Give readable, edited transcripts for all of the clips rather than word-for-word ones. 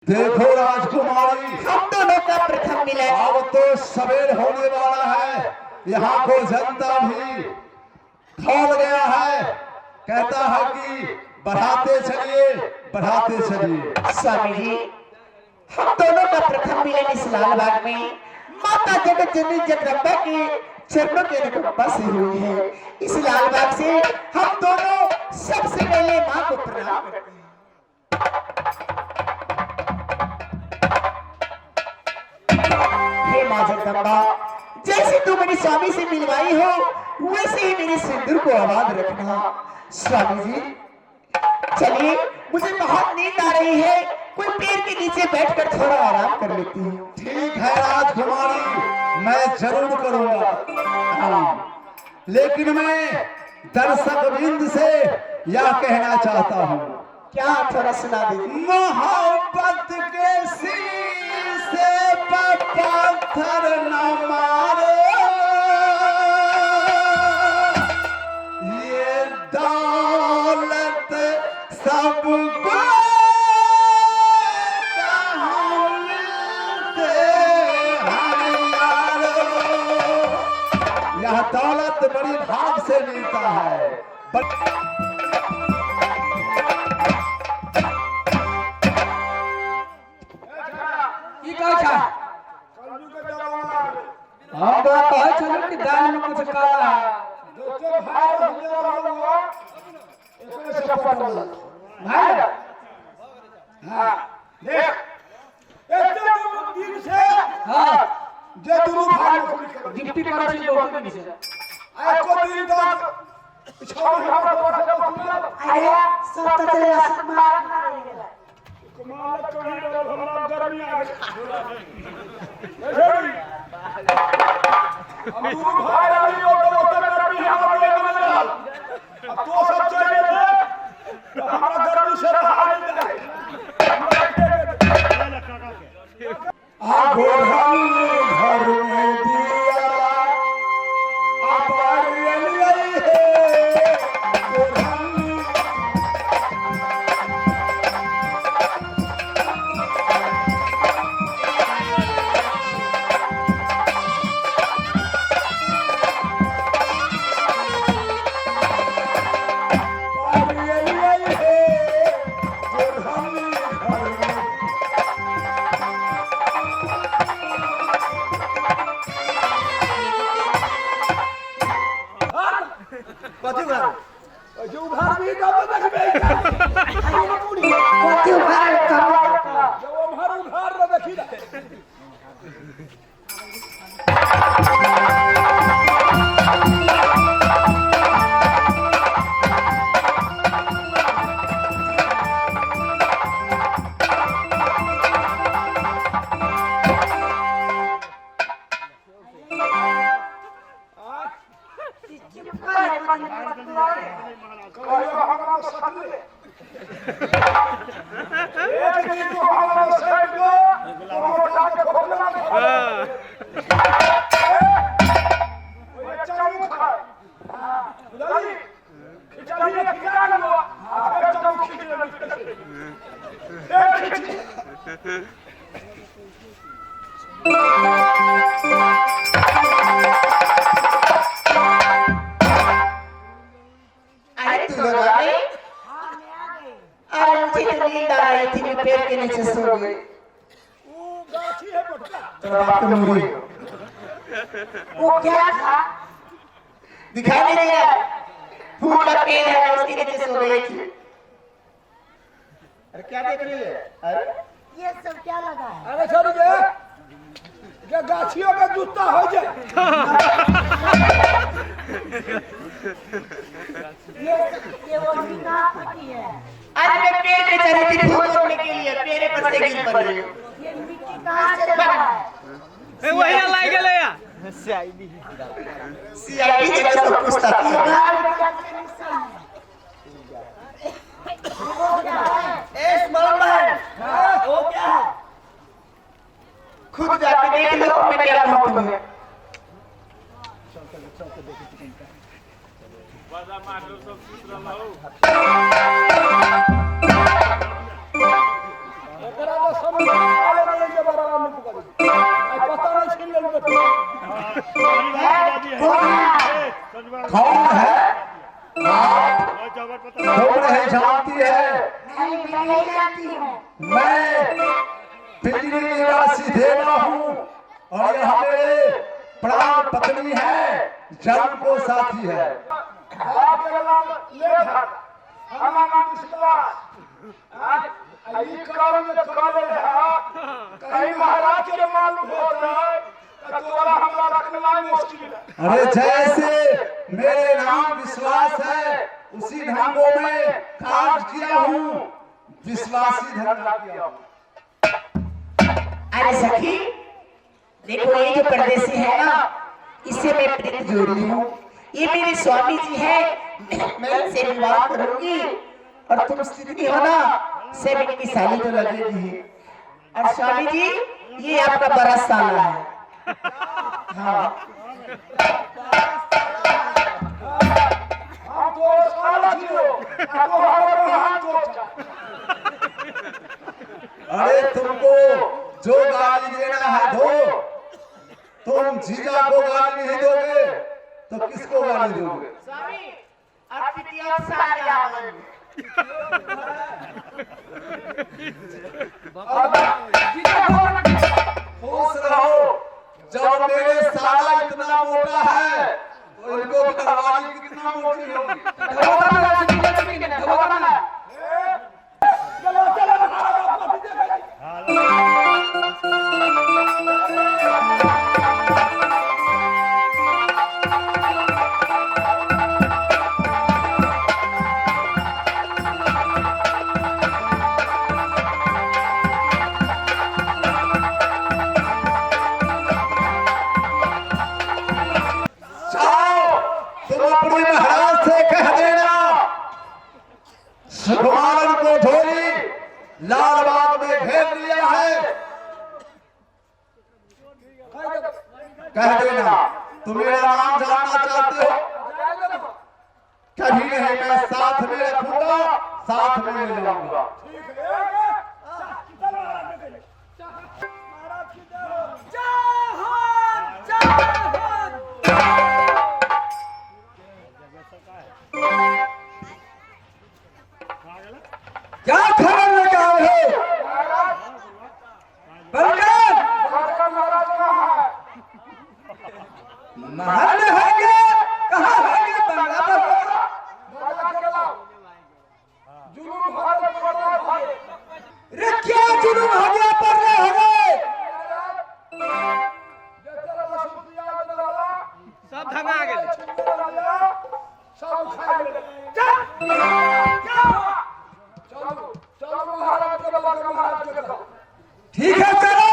देखो राजकुमारी, हम दोनों का प्रथम मिलन। अब तो सवेर होने वाला है। यहाँ को जनता भी खौल गया है, कहता है कि बढ़ाते चलिए, बढ़ाते चलिए। स्वामी जी, हम दोनों का प्रथम मिलन इस लाल बाग में माता जगत जननी जगदम्बा के चरणों के अनुकंपा से हुई है। इस लाल बाग से हम दोनों सबसे पहले माँ को प्रणाम करते हैं। हे माँ जगदम्बा, जैसे तू मेरे स्वामी से मिलवाई हो वैसे ही मेरे सिंदूर को आबाद रखना। स्वामी जी चलिए, मुझे बहुत नींद आ रही है, कोई पेड़ के नीचे बैठकर थोड़ा आराम कर लेती हूँ। ठीक है राजकुमारी, मैं जरूर करूंगा। लेकिन मैं दर्शक बिंद से यह कहना चाहता हूँ। क्या? थोड़ा सुना दीजिए। मोहब्बत के शीशे पर पत्थर न मारो, ये दौलत सबको यह दौलत बड़ी भाग से मिलता है। हम तो कहे चलो कि दाल में कुछ काला है। भाई हाँ देख, हाँ जे दोनों भाई गिफ्टी कर छी बहुत दिन से। आज को दिन तक छोड़ हम तो आया सब तो तेरे आसमान मार देगा। कमाल कहीं रहो, हमरा गर्मी आ गई। हम दोनों भाई वाली और गर्मी हम लोग अब तो सब चले थे, हमरा गर्मी से रहा नहीं जाए। आगो हम घर में दिया अब आई है जो उधार भी दब देखबे कति उधार करो जो हमार उधार न देखी ना। वो क्या था? दिखाई नहीं दे रहा। फूल का पेड़ है, उसके नीचे सो गई थी। अरे क्या देख रही है? अरे ये सब क्या लगा है? अरे छोड़ दे, क्या गाछियों का जूता हो जाए। ये वो निकाह पट्टी है। आज मैं पेड़ पे चढ़ी थी फूल तोड़ने के लिए, पेड़ पर से गिर पड़ी। ये मिट्टी कहाँ से लगा है? ए वही लाई गेले या सीआईडी जगह सब पूछता था। ए स्मरण है, वो क्या है? खुद जाके देख लो मैं क्या कहूँ तुम्हें। एकरा कौन है आप? कौन है जानती है? नहीं मैं नहीं जानती हूँ। मैं पिंजरी निवासी देवा हूँ और यह मेरे प्राण पत्नी है, जन्म को साथी है। अरे जैसे मेरे नाम विश्वास है उसी ढंगों में कार्य किया हूँ, विश्वासी धंधा किया हूँ। अरे सखी देखो, ये जो परदेसी है ना, इससे मैं प्रीत जोड़ी हूँ। ये मेरे स्वामी जी है, मैं इनसे विवाह करूंगी और तुम स्त्री हो ना, से इनकी साली तो लगेगी। और स्वामी जी, ये आपका बड़ा साला है। हाँ अरे तुमको जो गाली देना है दो, तुम जीजा को गाली नहीं दोगे तो किसको गाली दोगे? खुश रहो, जब मेरे साला इतना मोटा है तो इनको घरवाली कितना मोटी होगी। अपने महाराज से कह देना सुकुमार को ढोली लाल बाग में घेर लिया है। कह देना तुम मेरा नाम जानना चाहते हो, कभी नहीं, मैं साथ में रखूंगा, साथ में ले जाऊंगा। क्या खबर लगा है? महल होंगे, कहाँ होंगे? बंगला पर रे क्या जुलूम हो गया? पर हो गए सब धंगा गए। ठीक है चलो।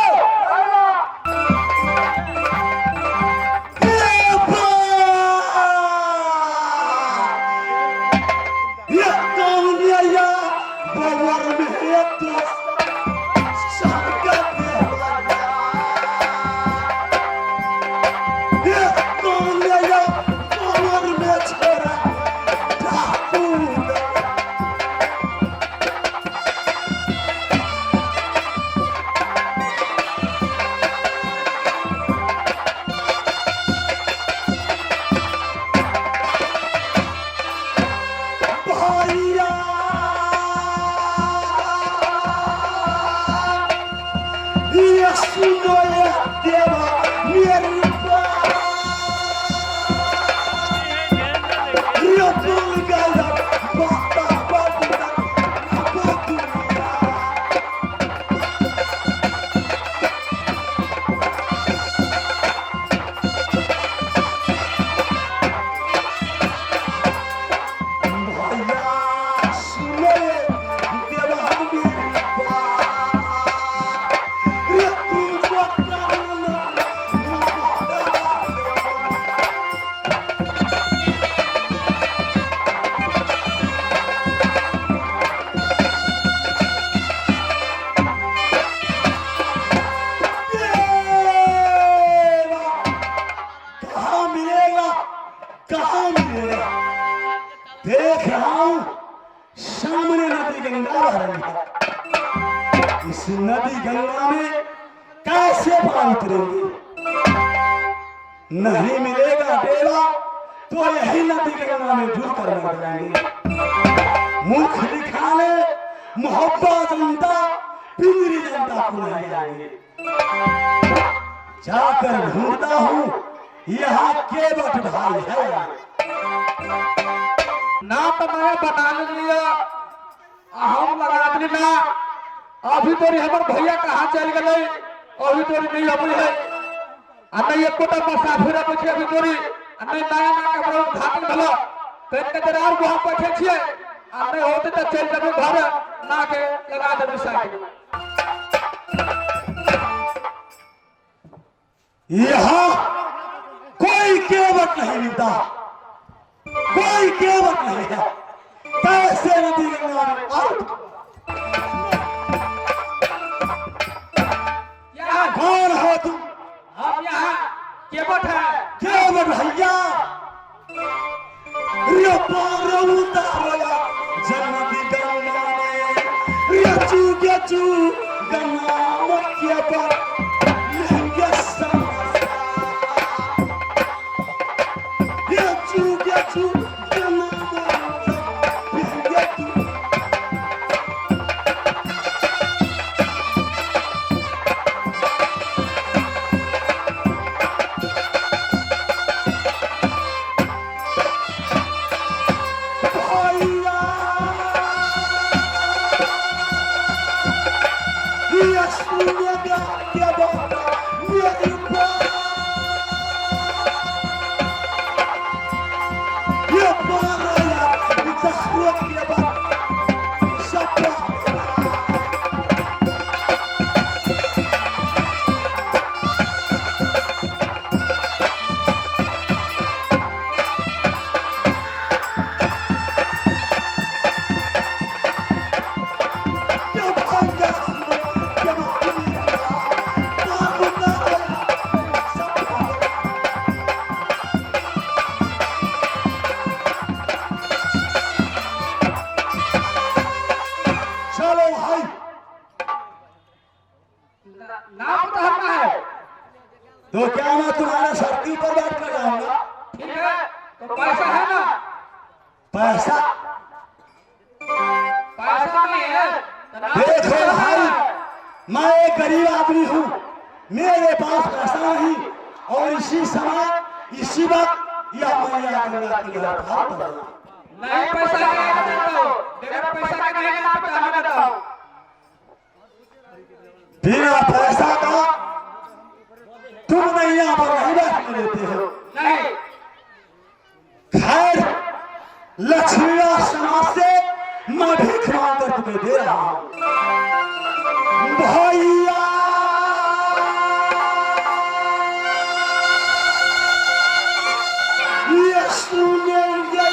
गंगा में कैसे पार उतरेंगे? नहीं मिलेगा डेरा तो यही नदी गंगा में डूब कर मर जाएंगे। मुख दिखाने मोहब्बत जनता पिंजरी जनता को नहीं जाएंगे। जाकर ढूंढता हूँ यहाँ के बट भाई है। ना तो मैं बता लिया हम लगा दी ना। अभी तोरी हमर भैया कहाँ चल गए अभी तोरी नहीं अभी है नहीं एको मुसाफिर पूछे अभी तोरी नहीं नया नया कपड़ा उद्घाटन भलो पेट के दरार वहां बैठे छिए नहीं होते तो चल जब घर ना के लगा दे साइकिल। यहाँ कोई केवट नहीं मिलता, कोई केवट नहीं है। कैसे नदी गंगा में आउट? कौन हो तुम? हम यहाँ केवट है। केवट भैया रे पार उतारोया जन्नती गंगा में रे चू गंगा में केवट लहंगे समझा रे चू गंगा में लहंगे तू तो क्या मैं तुम्हारे शक्ति पर बैठ कर जाऊंगा? ठीक है तो पैसा है ना? पैसा पैसा नहीं है देखो भाई, मैं एक गरीब आदमी हूँ, मेरे पास पैसा नहीं और इसी समय इसी वक्त यह मैया गंगा की घाट पर नहीं पैसा नहीं देता हूँ देखो पैसा का नहीं ना पता देता हूँ बिना पैसा का तुम नहीं यहाँ पर नहीं बैठने देते हो। नहीं खैर लक्ष्मी समाज से मैं भीख मांग कर तुम्हें दे रहा हूँ भैया। ये सुनेंगे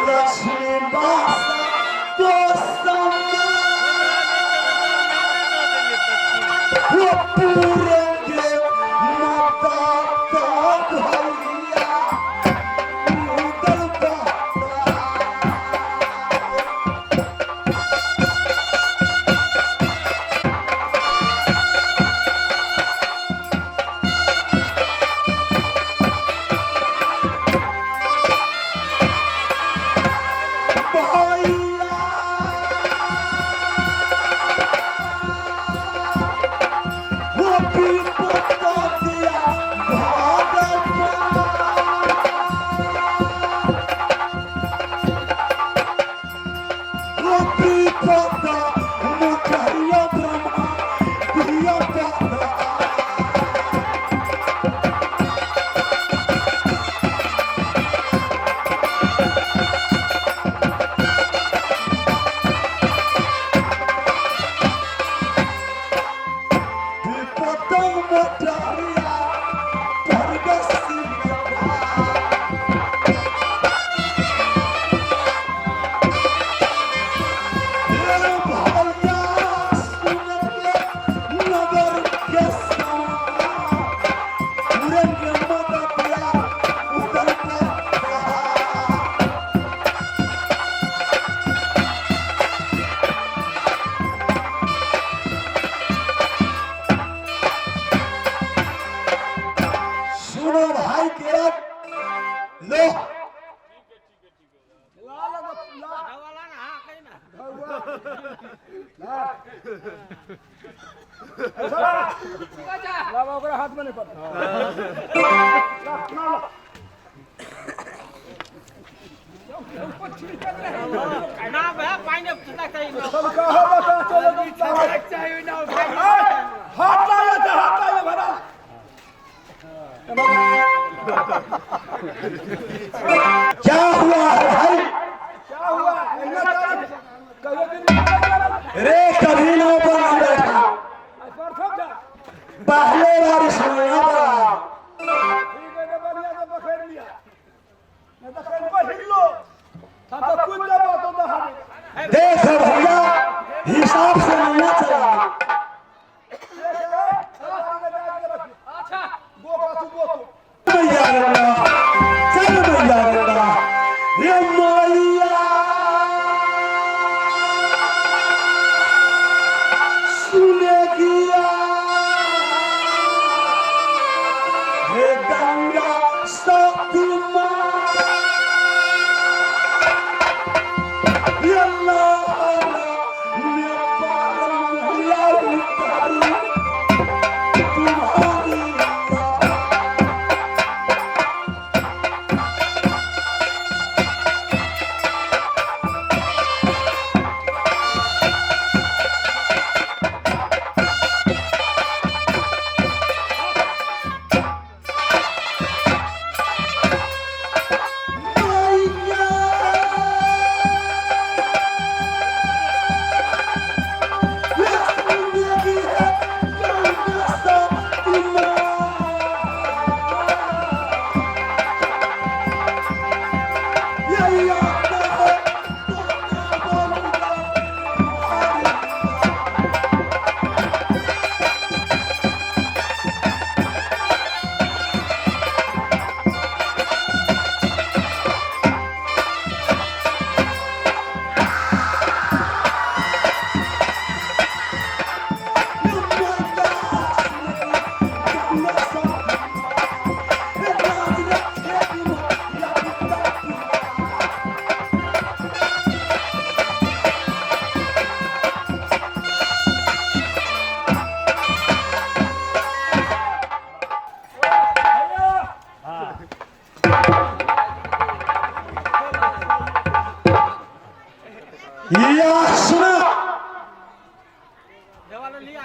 लक्ष्मी बासा तो वो पूरेंगे माता तक भैया उदल हाथ में नहीं पड़ता क्या हुआ है भाई? क्या हुआ? रे कभी ना बना बैठा, पहले बारिश में ना बना। देख भैया, हिसाब से नहीं चला। भैया रंगा, चल भैया रंगा, ये मैया सुने किया, हे गंगा शक्ति माँ, ये लाला मैं पागल मैया उतारू तुम्हारी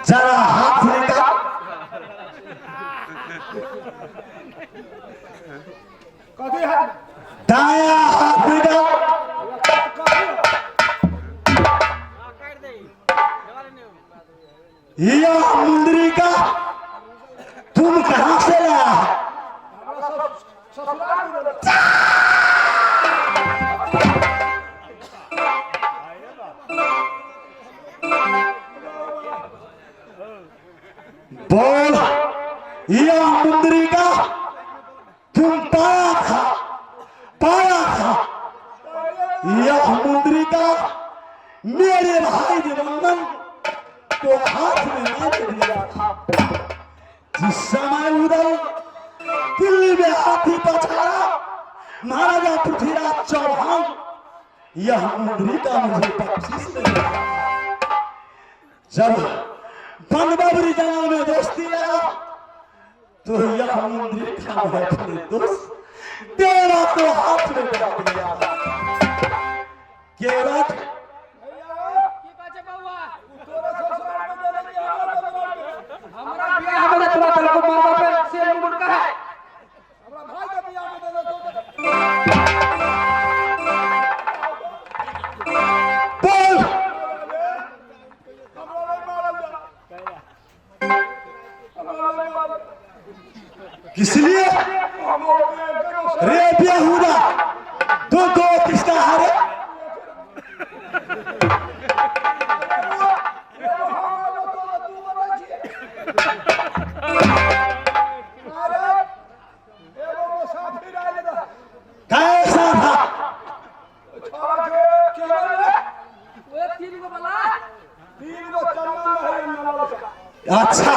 जरा हाथ निकाल। दाया हाथ निकाल। यह मुंदरी का तुम कहां से लाया? बोल, यह मुंदरी का तुम पाया था? यह मुंदरी का मेरे भाई दिवंगन को हाथ में मैंने दिया था। जिस समय उदल दिल्ली में हाथी पछाड़ा महाराजा पृथ्वीराज चौहान, यह मुंदरी का मुझे बख्शीश मिला। जब बनबबरी जंगल में दोस्ती लगा तो यह मुंदरी का मैं अपने दोस्त तेरा तो हाथ में डाल दिया था। के बात हमारा बियाह में तोरा तलको मारवा पे से मुंड का है। हमरा भाई का बियाह में देना तो बोल, किस लिए रे बेहुदा दो किसका हारे? कैसा था? अच्छा,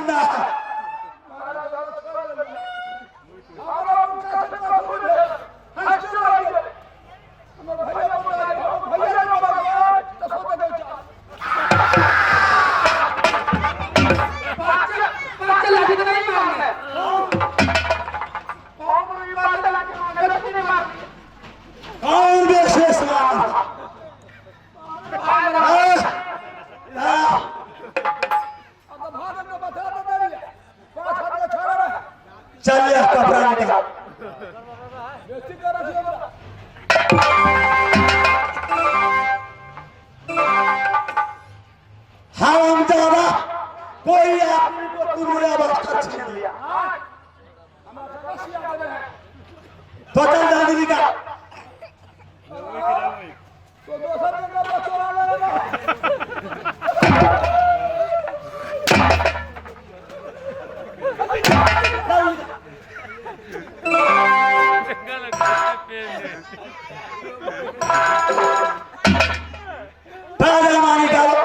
जिंदा है। कौन विशेष चलिए कपड़ा निकाल। हम ज्यादा कोई आदमी को तुमने अवस्था छीन लिया तो चल जल्दी निकाल। पैजामा निकालो।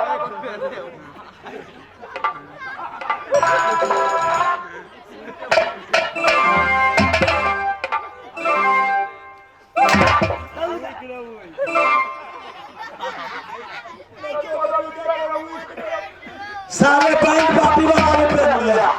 सारे पैंट पार्टी वाले पहन लिया।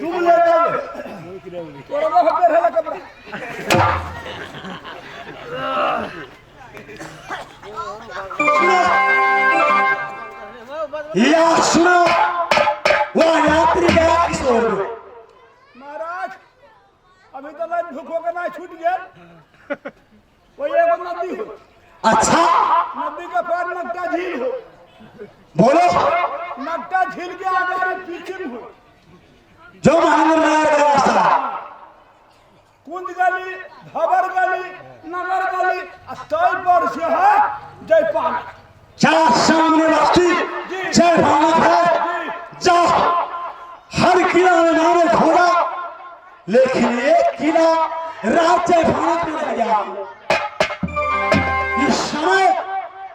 तुम ले या सुनो वो यात्री गया किस ओर में? महाराज अभी तो लाइन भूखों का ना छूट गया। कोई एक नदी हो। अच्छा नदी के पार नकटा झील हो। बोलो। नकटा झील के आगे पीछे हो जो महेंद्र नायर का रास्ता कुंज गली, धबर गली, नगर गली, स्थल पर से है जयपाल। चार सामने बस्ती जय भारत है। जाओ हर किला में मैंने खोजा लेकिन एक किला राज्य भारत में रह गया। इस समय